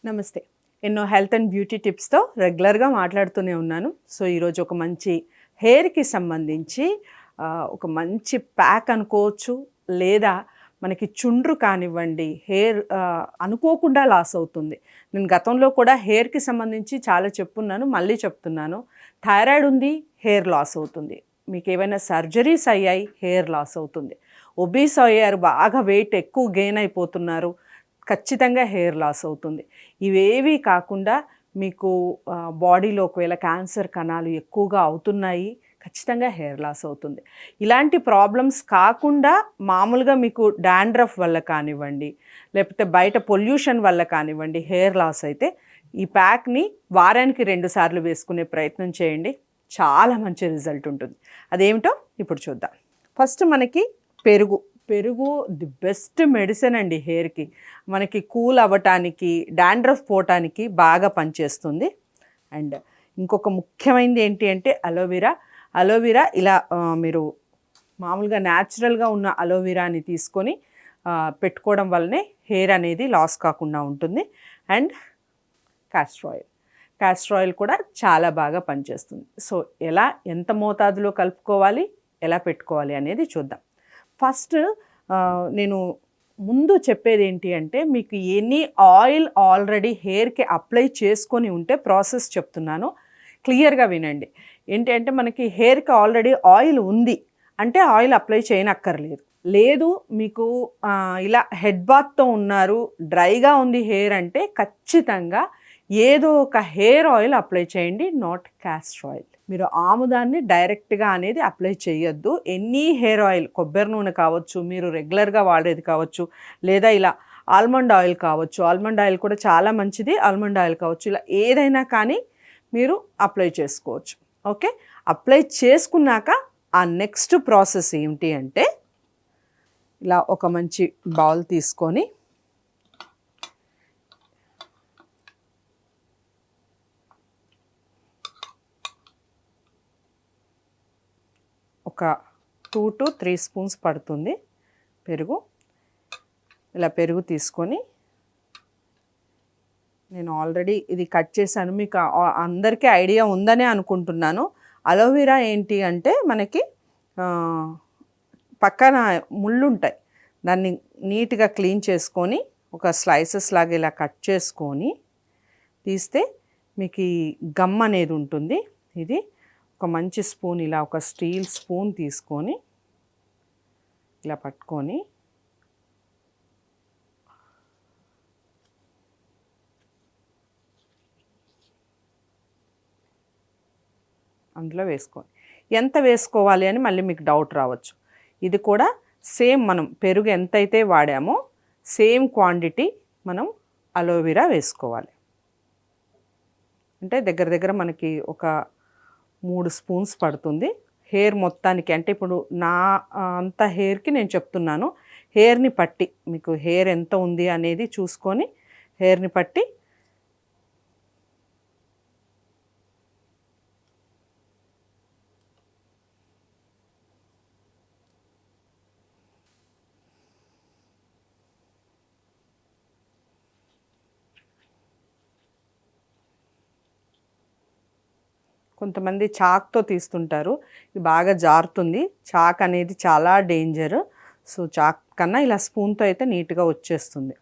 నమస్తే. ఎన్నో health and beauty టిప్స్‌తో రెగ్యులర్‌గా మాట్లాడుతూనే ఉన్నాను. సో, ఈరోజు ఒక మంచి హెయిర్‌కి సంబంధించి ఒక మంచి ప్యాక్ అనుకోవచ్చు. లేదా మనకి చుండ్రు కానివ్వండి, హెయిర్ అనుకోకుండా లాస్ అవుతుంది. నేను గతంలో కూడా హెయిర్‌కి సంబంధించి చాలా చెప్పున్నాను. మళ్ళీ చెప్తున్నాను. థైరాయిడ్ ఉంది, హెయిర్ లాస్ అవుతుంది. మీకేవైనా సర్జరీస్ అయ్యాయి, హెయిర్ లాస్ అవుతుంది. ఒబీస్ అయ్యారు, బాగా వెయిట్ ఎక్కువ గెయిన్ అయిపోతున్నారు. ఖచ్చితంగా హెయిర్ లాస్ అవుతుంది. ఇవేవీ కాకుండా మీకు బాడీలో ఒకవేళ క్యాన్సర్ కణాలు ఎక్కువగా అవుతున్నాయి, ఖచ్చితంగా హెయిర్ లాస్ అవుతుంది. ఇలాంటి ప్రాబ్లమ్స్ కాకుండా మామూలుగా మీకు డాండ్రఫ్ వల్ల కానివ్వండి, లేకపోతే బయట పొల్యూషన్ వల్ల కానివ్వండి హెయిర్ లాస్ అయితే ఈ ప్యాక్‌ని వారానికి 2 సార్లు వేసుకునే ప్రయత్నం చేయండి. చాలా మంచి రిజల్ట్ ఉంటుంది. అదేమిటో ఇప్పుడు చూద్దాం. ఫస్ట్ మనకి పెరుగు. పెరుగు ది బెస్ట్ మెడిసిన్ అండి హెయిర్‌కి. మనకి కూల్ అవ్వటానికి, డాండ్రఫ్ పోవటానికి బాగా పనిచేస్తుంది. అండ్ ఇంకొక ముఖ్యమైనది ఏంటి అంటే అలోవెరా. అలోవెరా ఇలా మీరు మామూలుగా న్యాచురల్‌గా ఉన్న అలోవెరాని తీసుకొని పెట్టుకోవడం వల్లనే హెయిర్ అనేది లాస్ కాకుండా ఉంటుంది. And castor oil. Castor oil కూడా చాలా బాగా పనిచేస్తుంది. సో, ఎలా ఎంత మోతాదులో కలుపుకోవాలి, ఎలా పెట్టుకోవాలి అనేది చూద్దాం. ఫస్ట్ నేను ముందు చెప్పేది ఏంటి అంటే మీకు ఎనీ ఆయిల్ ఆల్రెడీ హెయిర్‌కి అప్లై చేసుకొని ఉంటే ప్రాసెస్ చెప్తున్నాను. క్లియర్‌గా వినండి. ఏంటి అంటే మనకి హెయిర్‌కి ఆల్రెడీ ఆయిల్ ఉంది. అంటే ఆయిల్ అప్లై చేయనక్కర్లేదు. లేదు మీకు ఇలా హెడ్ బాత్‌తో ఉన్నారు, డ్రైగా ఉంది హెయిర్ అంటే ఖచ్చితంగా ఏదో ఒక హెయిర్ ఆయిల్ అప్లై చేయండి. Not castor oil. మీరు ఆముదాన్ని డైరెక్ట్‌గా అనేది అప్లై చేయొద్దు. ఎనీ హెయిర్ ఆయిల్, కొబ్బరి నూనె కావచ్చు, మీరు రెగ్యులర్‌గా వాడేది కావచ్చు, లేదా ఇలా ఆల్మండ్ ఆయిల్ కావచ్చు. ఆల్మండ్ ఆయిల్ కూడా చాలా మంచిది. ఆల్మండ్ ఆయిల్ కావచ్చు. ఇలా ఏదైనా కానీ మీరు అప్లై చేసుకోవచ్చు. ఓకే. అప్లై చేసుకున్నాక ఆ నెక్స్ట్ ప్రాసెస్ ఏంటి అంటే ఇలా ఒక మంచి బౌల్ తీసుకొని ఒక 2 to 3 స్పూన్స్ పడుతుంది పెరుగు. ఇలా పెరుగు తీసుకొని నేను ఆల్రెడీ ఇది కట్ చేశాను. మీకు అందరికీ ఐడియా ఉందనే అనుకుంటున్నాను. అలోవెరా ఏంటి అంటే మనకి పక్కన ముళ్ళుంటాయి. దాన్ని నీట్‌గా క్లీన్ చేసుకొని ఒక స్లైసెస్ లాగా ఇలా కట్ చేసుకొని తీస్తే మీకు ఈ గమ్ అనేది ఉంటుంది. ఇది ఒక మంచి స్పూన్, ఇలా ఒక స్టీల్ స్పూన్ తీసుకొని ఇలా పట్టుకొని అందులో వేసుకోండి. ఎంత వేసుకోవాలి అని మళ్ళీ మీకు డౌట్ రావచ్చు. ఇది కూడా సేమ్ మనం పెరుగు ఎంతైతే వాడామో సేమ్ క్వాంటిటీ మనం అలోవెరా వేసుకోవాలి. అంటే దగ్గర దగ్గర మనకి ఒక 3 స్పూన్స్ పడుతుంది హెయిర్ మొత్తానికి. అంటే ఇప్పుడు నా అంత హెయిర్‌కి నేను చెప్తున్నాను. హెయిర్‌ని పట్టి మీకు హెయిర్ ఎంత ఉంది అనేది చూసుకొని హెయిర్‌ని పట్టి కొంతమంది చాక్‌తో తీస్తుంటారు. ఇది బాగా జారుతుంది. చాక్ అనేది చాలా డేంజర్. సో, చాక్ కన్నా ఇలా స్పూన్‌తో అయితే నీట్‌గా వచ్చేస్తుంది.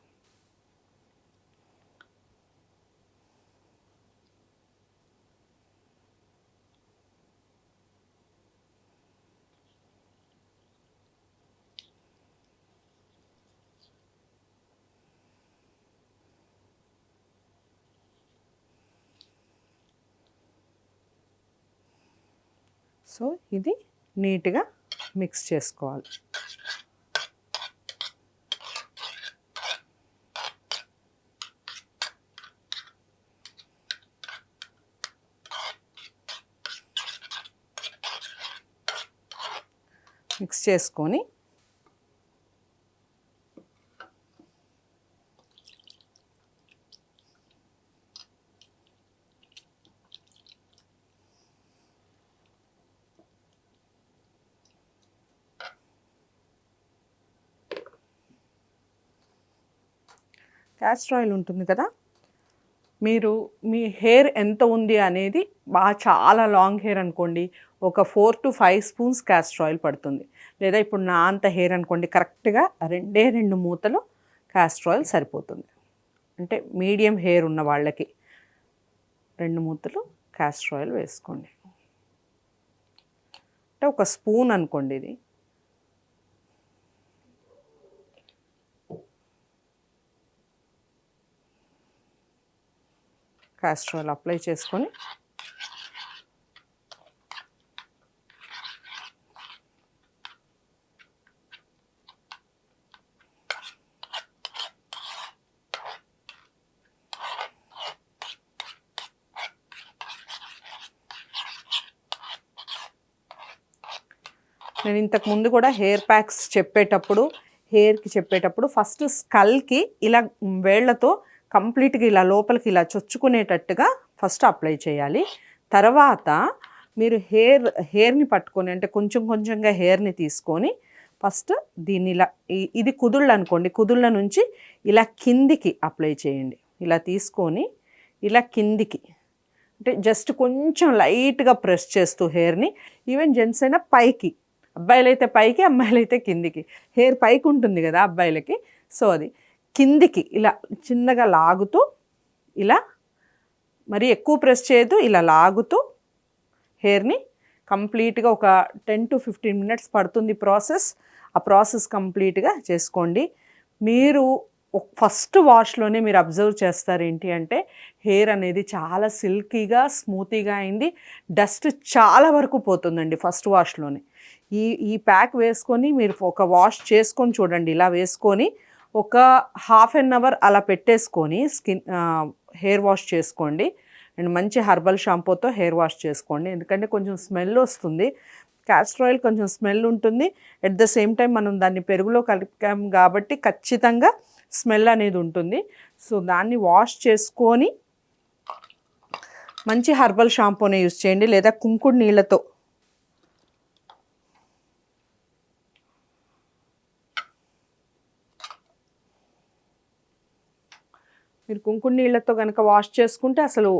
సో, ఇది నీట్‌గా మిక్స్ చేసుకోవాలి. మిక్స్ చేసుకొని కాస్టర్ ఆయిల్ ఉంటుంది కదా, మీరు మీ హెయిర్ ఎంత ఉంది అనేది చాలా లాంగ్ హెయిర్ అనుకోండి, ఒక 4 to 5 స్పూన్స్ క్యాస్టర్ ఆయిల్ పడుతుంది. లేదా ఇప్పుడు నా అంత హెయిర్ అనుకోండి, కరెక్ట్గా 2 మూతలు క్యాస్టర్ ఆయిల్ సరిపోతుంది. అంటే మీడియం హెయిర్ ఉన్న వాళ్ళకి 2 మూతలు క్యాస్టర్ ఆయిల్ వేసుకోండి. అంటే ఒక స్పూన్ అనుకోండి ఇది. క్యాస్టర్ ఆయిల్ అప్లై చేసుకొని నేను ఇంతకు ముందు కూడా హెయిర్ ప్యాక్స్ హెయిర్కి చెప్పేటప్పుడు ఫస్ట్ స్కల్కి ఇలా వేళ్లతో కంప్లీట్గా ఇలా లోపలికి ఇలా చొచ్చుకునేటట్టుగా ఫస్ట్ అప్లై చేయాలి. తర్వాత మీరు హెయిర్ని పట్టుకొని, అంటే కొంచెం కొంచెంగా హెయిర్ని తీసుకొని ఫస్ట్ దీన్ని ఇలా, ఇది కుదుళ్ళు అనుకోండి, కుదుళ్ళ నుంచి ఇలా కిందికి అప్లై చేయండి. ఇలా తీసుకొని ఇలా కిందికి, అంటే జస్ట్ కొంచెం లైట్గా ప్రెస్ చేస్తూ హెయిర్ని, ఈవెన్ జెంట్స్ అయినా పైకి, అబ్బాయిలైతే పైకి, అమ్మాయిలైతే కిందికి. హెయిర్ పైకి ఉంటుంది కదా అబ్బాయిలకి, సో అది కిందికి ఇలా చిన్నగా లాగుతూ, ఇలా మరి ఎక్కువ ప్రెస్ చేయొద్దు, ఇలా లాగుతూ హెయిర్ని కంప్లీట్గా ఒక 10 to 15 minutes పడుతుంది ప్రాసెస్. ఆ ప్రాసెస్ కంప్లీట్గా చేసుకోండి. మీరు ఫస్ట్ వాష్లోనే మీరు అబ్జర్వ్ చేస్తారు ఏంటి అంటే హెయిర్ అనేది చాలా సిల్కీగా స్మూతీగా అయింది. డస్ట్ చాలా వరకు పోతుందండి ఫస్ట్ వాష్లోనే. ఈ ప్యాక్ వేసుకొని మీరు ఒక వాష్ చేసుకొని చూడండి. ఇలా వేసుకొని ఒక 1/2 hour అలా పెట్టేసుకొని హెయిర్ వాష్ చేసుకోండి. అండ్ మంచి హెర్బల్ షాంపూతో హెయిర్ వాష్ చేసుకోండి. ఎందుకంటే కొంచెం స్మెల్ వస్తుంది, క్యాస్టర్ ఆయిల్ కొంచెం స్మెల్ ఉంటుంది. అట్ ద సేమ్ టైం మనం దాన్ని పెరుగులో కలిపాం కాబట్టి ఖచ్చితంగా స్మెల్ అనేది ఉంటుంది. సో దాన్ని వాష్ చేసుకొని మంచి హెర్బల్ షాంపూనే యూస్ చేయండి, లేదా కుంకుడు నీళ్ళతో మీరు కుంకుడు నీళ్ళతో కనుక వాష్ చేసుకుంటే అసలు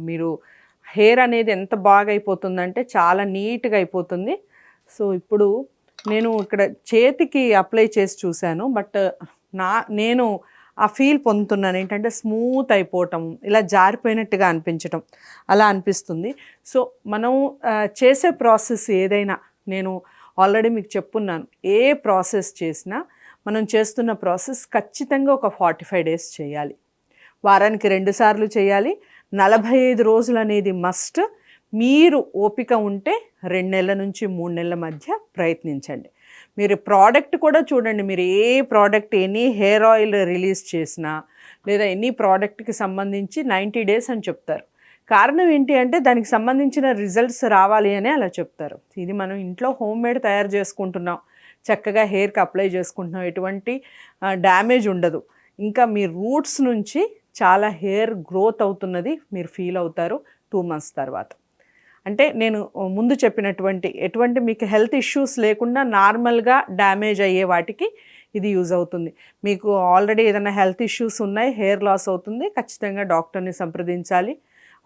మీరు హెయిర్ అనేది ఎంత బాగా అయిపోతుందంటే చాలా నీట్గా అయిపోతుంది. సో ఇప్పుడు నేను ఇక్కడ చేతికి అప్లై చేసి చూశాను, బట్ నేను ఆ ఫీల్ పొందుతున్నాను ఏంటంటే స్మూత్ అయిపోవటం, ఇలా జారిపోయినట్టుగా అనిపించటం అలా అనిపిస్తుంది. సో మనం చేసే ప్రాసెస్ ఏదైనా, నేను ఆల్రెడీ మీకు చెప్పున్నాను, ఏ ప్రాసెస్ చేసినా మనం చేస్తున్న ప్రాసెస్ ఖచ్చితంగా ఒక 45 days చేయాలి. వారానికి 2 సార్లు చేయాలి. 45 రోజులు అనేది మస్ట్. మీరు ఓపిక ఉంటే 2 నెలల నుంచి 3 నెలల మధ్య ప్రయత్నించండి. మీరు ప్రోడక్ట్ కూడా చూడండి, మీరు ఏ product, any hair oil release చేసినా లేదా ఎనీ ప్రోడక్ట్కి సంబంధించి 90 days అని చెప్తారు. కారణం ఏంటి అంటే దానికి సంబంధించిన రిజల్ట్స్ రావాలి అని అలా చెప్తారు. ఇది మనం ఇంట్లో హోమ్మేడ్ తయారు చేసుకుంటున్నాం, చక్కగా హెయిర్కి అప్లై చేసుకుంటున్నాం, ఎటువంటి డ్యామేజ్ ఉండదు. ఇంకా మీ రూట్స్ నుంచి చాలా హెయిర్ గ్రోత్ అవుతున్నది మీరు ఫీల్ అవుతారు 2 months తర్వాత. అంటే నేను ముందు చెప్పినటువంటి ఎటువంటి మీకు హెల్త్ ఇష్యూస్ లేకుండా నార్మల్గా డ్యామేజ్ అయ్యే వాటికి ఇది యూజ్ అవుతుంది. మీకు ఆల్రెడీ ఏదైనా హెల్త్ ఇష్యూస్ ఉన్నాయి, హెయిర్ లాస్ అవుతుంది, ఖచ్చితంగా డాక్టర్ని సంప్రదించాలి.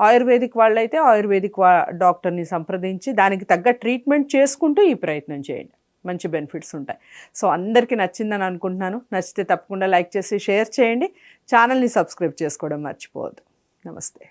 ఆయుర్వేదిక్ వాళ్ళైతే ఆయుర్వేదిక్ డాక్టర్ని సంప్రదించి దానికి తగ్గ ట్రీట్మెంట్ చేసుకుంటూ ఈ ప్రయత్నం చేయండి. మంచి బెనిఫిట్స్ ఉంటాయి. సో అందరికీ నచ్చిందని అనుకుంటున్నాను. నచ్చితే తప్పకుండా లైక్ చేసి షేర్ చేయండి. ఛానల్ని సబ్స్క్రైబ్ చేసుకోవడం మర్చిపోవద్దు. నమస్తే.